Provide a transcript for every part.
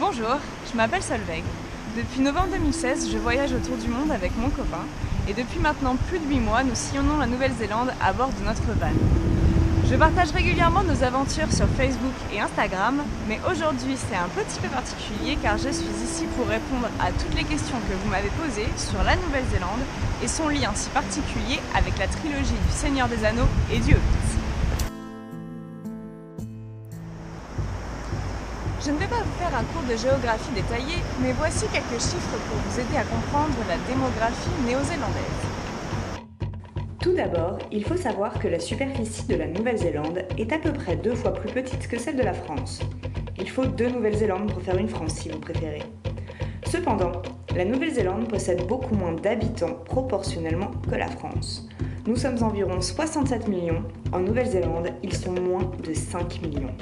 Bonjour, je m'appelle Solveig. Depuis novembre 2016, je voyage autour du monde avec mon copain et depuis maintenant plus de 8 mois, nous sillonnons la Nouvelle-Zélande à bord de notre van. Je partage régulièrement nos aventures sur Facebook et Instagram, mais aujourd'hui c'est un petit peu particulier car je suis ici pour répondre à toutes les questions que vous m'avez posées sur la Nouvelle-Zélande et son lien si particulier avec la trilogie du Seigneur des Anneaux et du Hobbit. Je ne vais pas vous faire un cours de géographie détaillé, mais voici quelques chiffres pour vous aider à comprendre la démographie néo-zélandaise. Tout d'abord, il faut savoir que la superficie de la Nouvelle-Zélande est à peu près 2 fois plus petite que celle de la France. Il faut 2 Nouvelles-Zélandes pour faire une France si vous préférez. Cependant, la Nouvelle-Zélande possède beaucoup moins d'habitants proportionnellement que la France. Nous sommes environ 67 millions, en Nouvelle-Zélande, ils sont moins de 5 millions.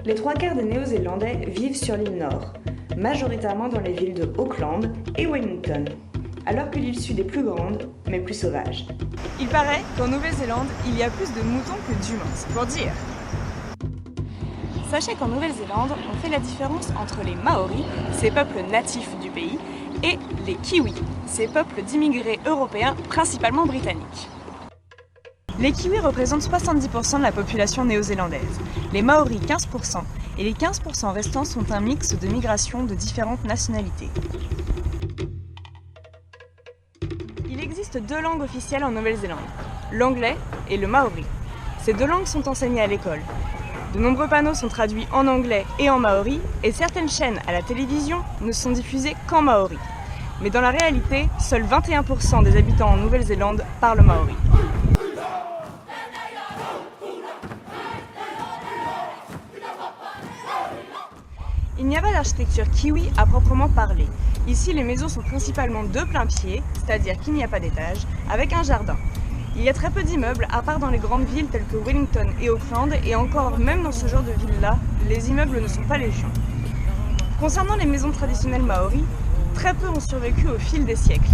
Les 3/4 des Néo-Zélandais vivent sur l'île Nord, majoritairement dans les villes de Auckland et Wellington, alors que l'île Sud est plus grande, mais plus sauvage. Il paraît qu'en Nouvelle-Zélande, il y a plus de moutons que d'humains, c'est pour dire. Sachez qu'en Nouvelle-Zélande, on fait la différence entre les Maoris, ces peuples natifs du pays, et les Kiwis, ces peuples d'immigrés européens, principalement britanniques. Les Kiwis représentent 70% de la population néo-zélandaise, les Maoris 15%, et les 15% restants sont un mix de migrations de différentes nationalités. Il existe 2 langues officielles en Nouvelle-Zélande, l'anglais et le maori. Ces 2 langues sont enseignées à l'école. De nombreux panneaux sont traduits en anglais et en maori, et certaines chaînes à la télévision ne sont diffusées qu'en maori. Mais dans la réalité, seuls 21% des habitants en Nouvelle-Zélande parlent maori. Il n'y a pas d'architecture kiwi à proprement parler. Ici, les maisons sont principalement de plein pied, c'est-à-dire qu'il n'y a pas d'étage, avec un jardin. Il y a très peu d'immeubles, à part dans les grandes villes telles que Wellington et Auckland, et encore, même dans ce genre de villes-là, les immeubles ne sont pas légion. Concernant les maisons traditionnelles maoris, très peu ont survécu au fil des siècles.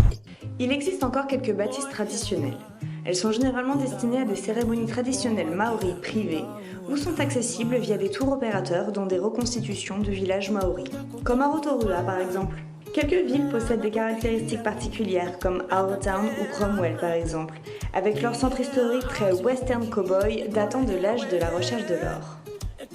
Il existe encore quelques bâtisses traditionnelles. Elles sont généralement destinées à des cérémonies traditionnelles maoris privées ou sont accessibles via des tours opérateurs dans des reconstitutions de villages maoris, comme à Rotorua par exemple. Quelques villes possèdent des caractéristiques particulières comme Arrowtown ou Cromwell par exemple, avec leur centre historique très western cowboy datant de l'âge de la recherche de l'or. La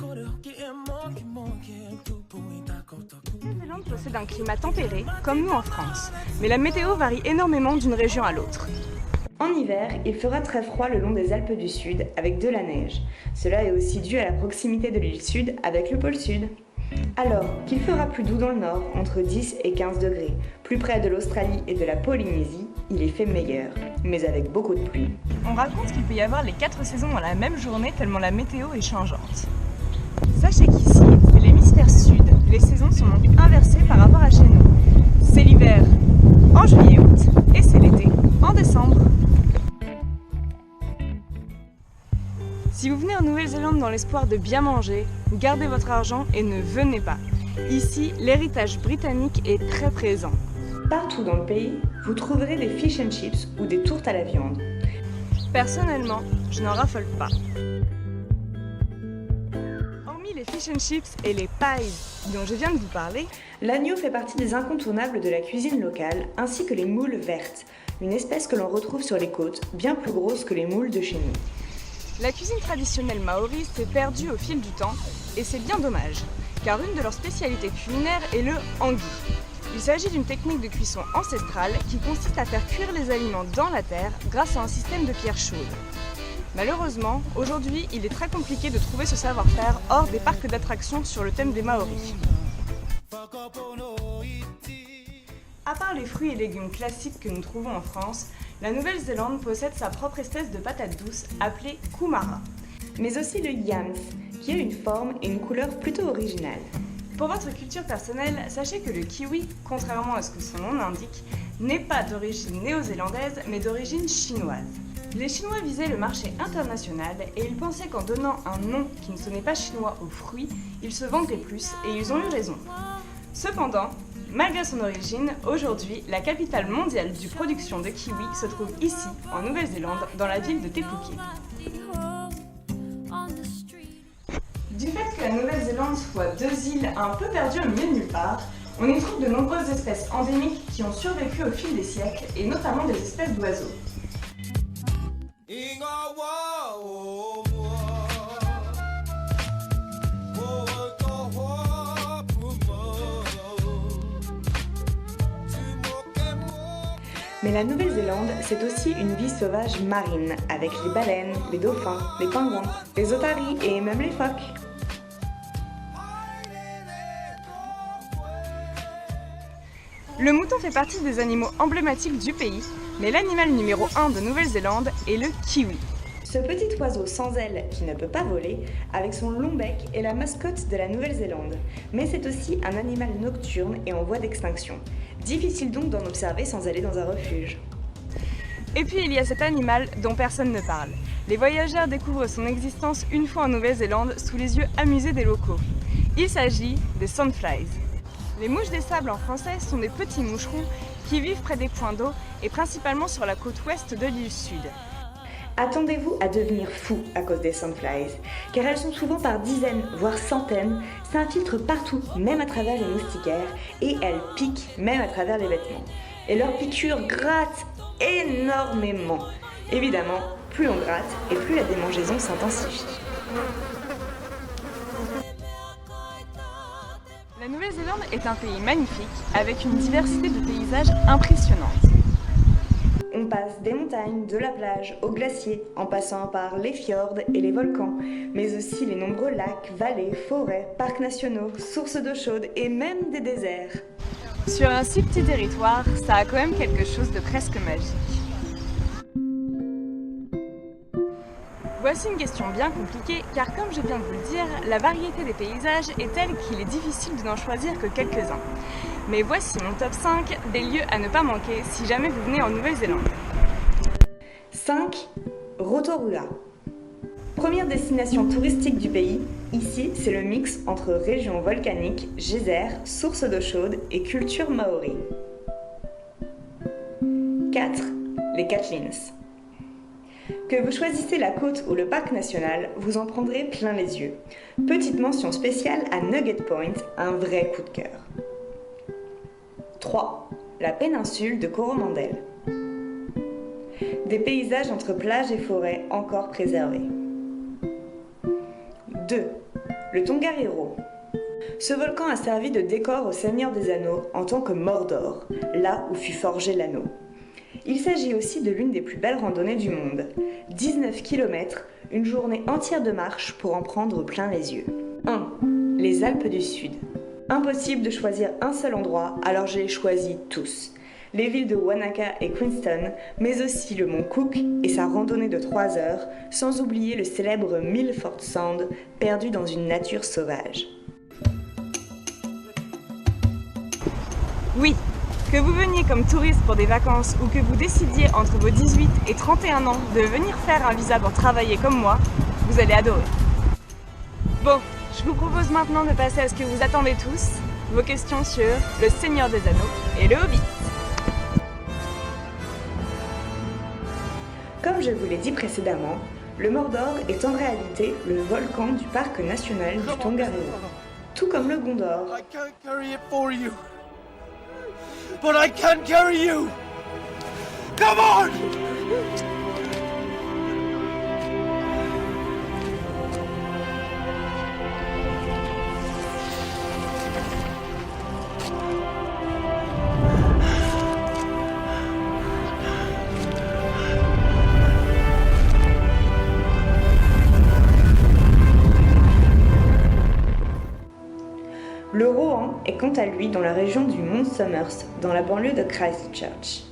Nouvelle-Zélande possède un climat tempéré, comme nous en France, mais la météo varie énormément d'une région à l'autre. En hiver, il fera très froid le long des Alpes du Sud avec de la neige. Cela est aussi dû à la proximité de l'île Sud avec le pôle Sud. Alors qu'il fera plus doux dans le nord, entre 10 et 15 degrés. Plus près de l'Australie et de la Polynésie, il est fait meilleur, mais avec beaucoup de pluie. On raconte qu'il peut y avoir les 4 saisons dans la même journée tellement la météo est changeante. Sachez qu'ici, c'est l'hémisphère sud, les saisons sont donc inversées par rapport à chez nous. C'est l'hiver en juillet-août et c'est l'été en décembre. Si vous venez en Nouvelle-Zélande dans l'espoir de bien manger, gardez votre argent et ne venez pas. Ici, l'héritage britannique est très présent. Partout dans le pays, vous trouverez des fish and chips ou des tourtes à la viande. Personnellement, je n'en raffole pas. Hormis les fish and chips et les pies dont je viens de vous parler, l'agneau fait partie des incontournables de la cuisine locale, ainsi que les moules vertes, une espèce que l'on retrouve sur les côtes, bien plus grosse que les moules de chez nous. La cuisine traditionnelle maori s'est perdue au fil du temps, et c'est bien dommage, car une de leurs spécialités culinaires est le hangi. Il s'agit d'une technique de cuisson ancestrale qui consiste à faire cuire les aliments dans la terre grâce à un système de pierres chaudes. Malheureusement, aujourd'hui, il est très compliqué de trouver ce savoir-faire hors des parcs d'attractions sur le thème des Maoris. À part les fruits et légumes classiques que nous trouvons en France, la Nouvelle-Zélande possède sa propre espèce de patate douce appelée kumara, mais aussi le yams, qui a une forme et une couleur plutôt originales. Pour votre culture personnelle, sachez que le kiwi, contrairement à ce que son nom l'indique, n'est pas d'origine néo-zélandaise mais d'origine chinoise. Les Chinois visaient le marché international et ils pensaient qu'en donnant un nom qui ne sonnait pas chinois aux fruits, ils se vendaient plus et ils ont eu raison. Cependant, malgré son origine, aujourd'hui, la capitale mondiale du production de kiwi se trouve ici, en Nouvelle-Zélande, dans la ville de Te Puke. Du fait que la Nouvelle-Zélande Nouvelle-Zélande, soit deux îles un peu perdues au milieu de nulle part, on y trouve de nombreuses espèces endémiques qui ont survécu au fil des siècles, et notamment des espèces d'oiseaux. Mais la Nouvelle-Zélande, c'est aussi une vie sauvage marine, avec les baleines, les dauphins, les pingouins, les otaries et même les phoques. Le mouton fait partie des animaux emblématiques du pays, mais l'animal numéro 1 de Nouvelle-Zélande est le kiwi. Ce petit oiseau sans ailes qui ne peut pas voler, avec son long bec, est la mascotte de la Nouvelle-Zélande. Mais c'est aussi un animal nocturne et en voie d'extinction. Difficile donc d'en observer sans aller dans un refuge. Et puis il y a cet animal dont personne ne parle. Les voyageurs découvrent son existence une fois en Nouvelle-Zélande sous les yeux amusés des locaux. Il s'agit des sandflies. Les mouches des sables en français sont des petits moucherons qui vivent près des points d'eau et principalement sur la côte ouest de l'île Sud. Attendez-vous à devenir fou à cause des sandflies, car elles sont souvent par dizaines, voire centaines, s'infiltrent partout, même à travers les moustiquaires, et elles piquent même à travers les vêtements. Et leurs piqûres grattent énormément. Évidemment, plus on gratte et plus la démangeaison s'intensifie. La Nouvelle-Zélande est un pays magnifique, avec une diversité de paysages impressionnante. On passe des montagnes, de la plage, aux glaciers, en passant par les fjords et les volcans, mais aussi les nombreux lacs, vallées, forêts, parcs nationaux, sources d'eau chaude et même des déserts. Sur un si petit territoire, ça a quand même quelque chose de presque magique. Voici une question bien compliquée, car comme je viens de vous le dire, la variété des paysages est telle qu'il est difficile de n'en choisir que quelques-uns. Mais voici mon top 5 des lieux à ne pas manquer si jamais vous venez en Nouvelle-Zélande. 5. Rotorua. Première destination touristique du pays, ici c'est le mix entre région volcanique, geysers, sources d'eau chaude et culture maori. 4. Les Catlins. Que vous choisissez la côte ou le parc national, vous en prendrez plein les yeux. Petite mention spéciale à Nugget Point, un vrai coup de cœur. 3. La péninsule de Coromandel. Des paysages entre plages et forêts encore préservés. 2. Le Tongariro. Ce volcan a servi de décor au Seigneur des Anneaux en tant que Mordor, là où fut forgé l'anneau. Il s'agit aussi de l'une des plus belles randonnées du monde. 19 km, une journée entière de marche pour en prendre plein les yeux. 1. Les Alpes du Sud. Impossible de choisir un seul endroit, alors j'ai choisi tous. Les villes de Wanaka et Queenstown, mais aussi le mont Cook et sa randonnée de 3 heures, sans oublier le célèbre Milford Sound, perdu dans une nature sauvage. Oui, que vous veniez comme touriste pour des vacances ou que vous décidiez entre vos 18 et 31 ans de venir faire un visa pour travailler comme moi, vous allez adorer. Bon, je vous propose maintenant de passer à ce que vous attendez tous, vos questions sur le Seigneur des Anneaux et le Hobbit. Comme je vous l'ai dit précédemment, le Mordor est en réalité le volcan du parc national du Tongariro, tout comme le Gondor. I can't carry it for you. But I can carry you! Come on! Le Rohan est quant à lui dans la région du Mont Somers, dans la banlieue de Christchurch.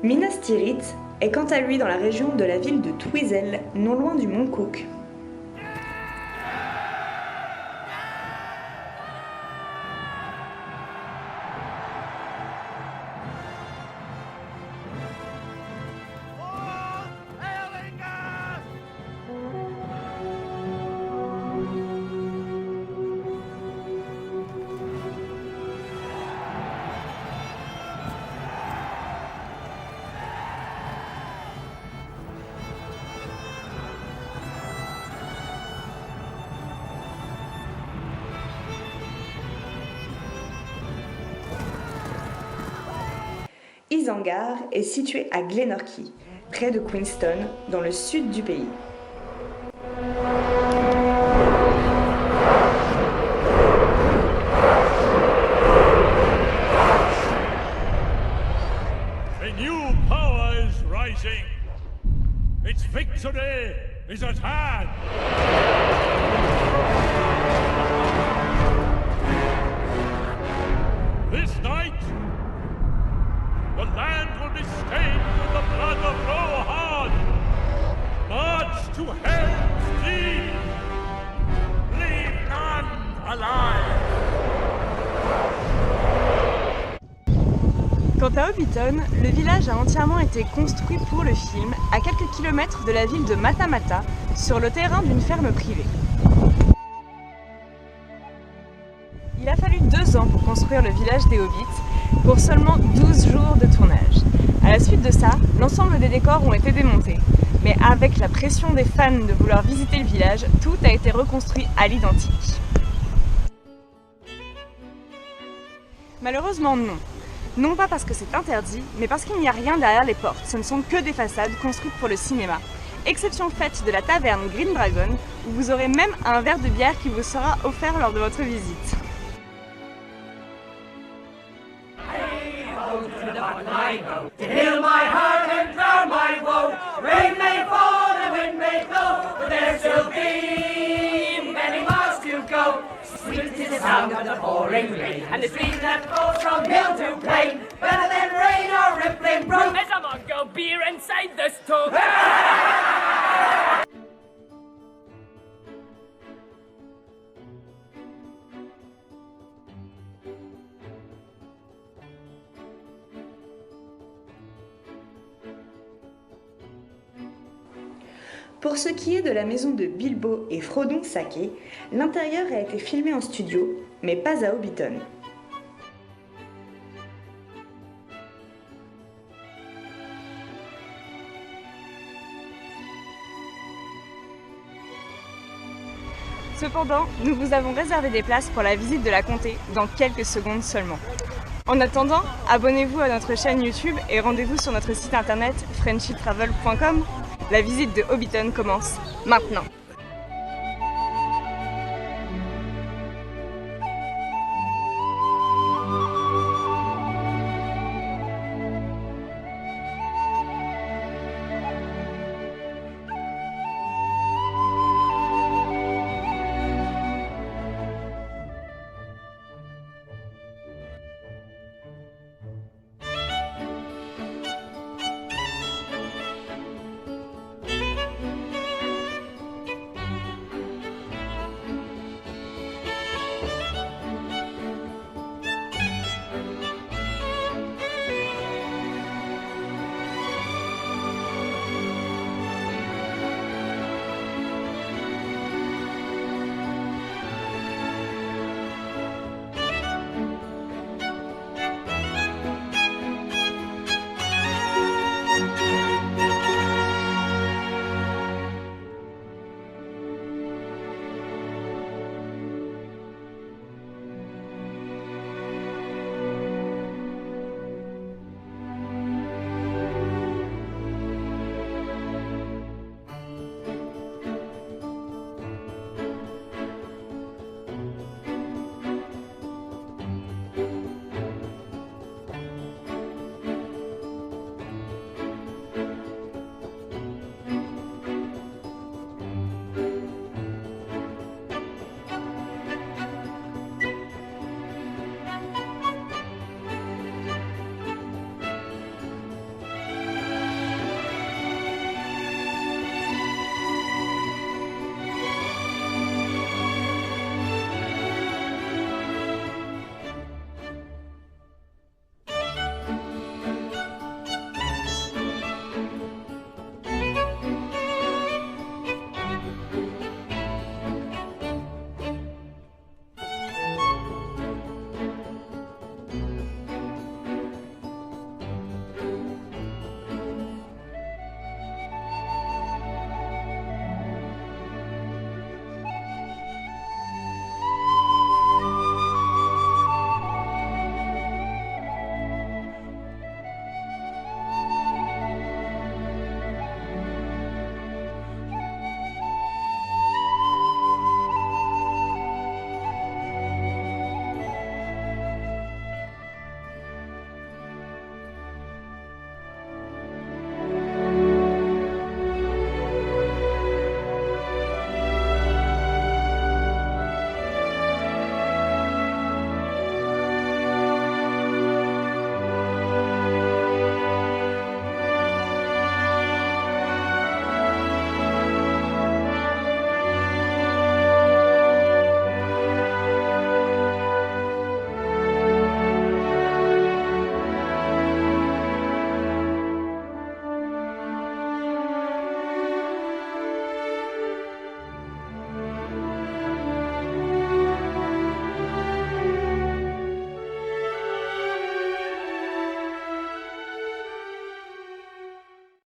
Minas Tirith est quant à lui dans la région de la ville de Twizel, non loin du mont Cook. Isengard est situé à Glenorchy, près de Queenstown, dans le sud du pays. A new power is rising. Its victory is at hand. This night, the land will be stained with the blood of Rohan. March to Helm's Deep. Leave none alive. Quant à Hobbiton, le village a entièrement été construit pour le film, à quelques kilomètres de la ville de Matamata, sur le terrain d'une ferme privée. Il a fallu 2 ans pour construire le village des Hobbits, pour seulement 12 jours de tournage. À la suite de ça, l'ensemble des décors ont été démontés. Mais avec la pression des fans de vouloir visiter le village, tout a été reconstruit à l'identique. Malheureusement non. Non pas parce que c'est interdit, mais parce qu'il n'y a rien derrière les portes. Ce ne sont que des façades construites pour le cinéma. Exception faite de la taverne Green Dragon, où vous aurez même un verre de bière qui vous sera offert lors de votre visite. To heal my heart and drown my woe. Rain may fall and wind may blow, but there still be many miles to go. Sweet is the sound of the pouring rain, and the stream that flows from hill to plain. Better than rain or rippling brook. As a Mongol beer inside the stove. Pour ce qui est de la maison de Bilbo et Frodon Sake, l'intérieur a été filmé en studio, mais pas à Hobbiton. Cependant, nous vous avons réservé des places pour la visite de la comté dans quelques secondes seulement. En attendant, abonnez-vous à notre chaîne YouTube et rendez-vous sur notre site internet frenchytravel.com. La visite de Hobbiton commence maintenant.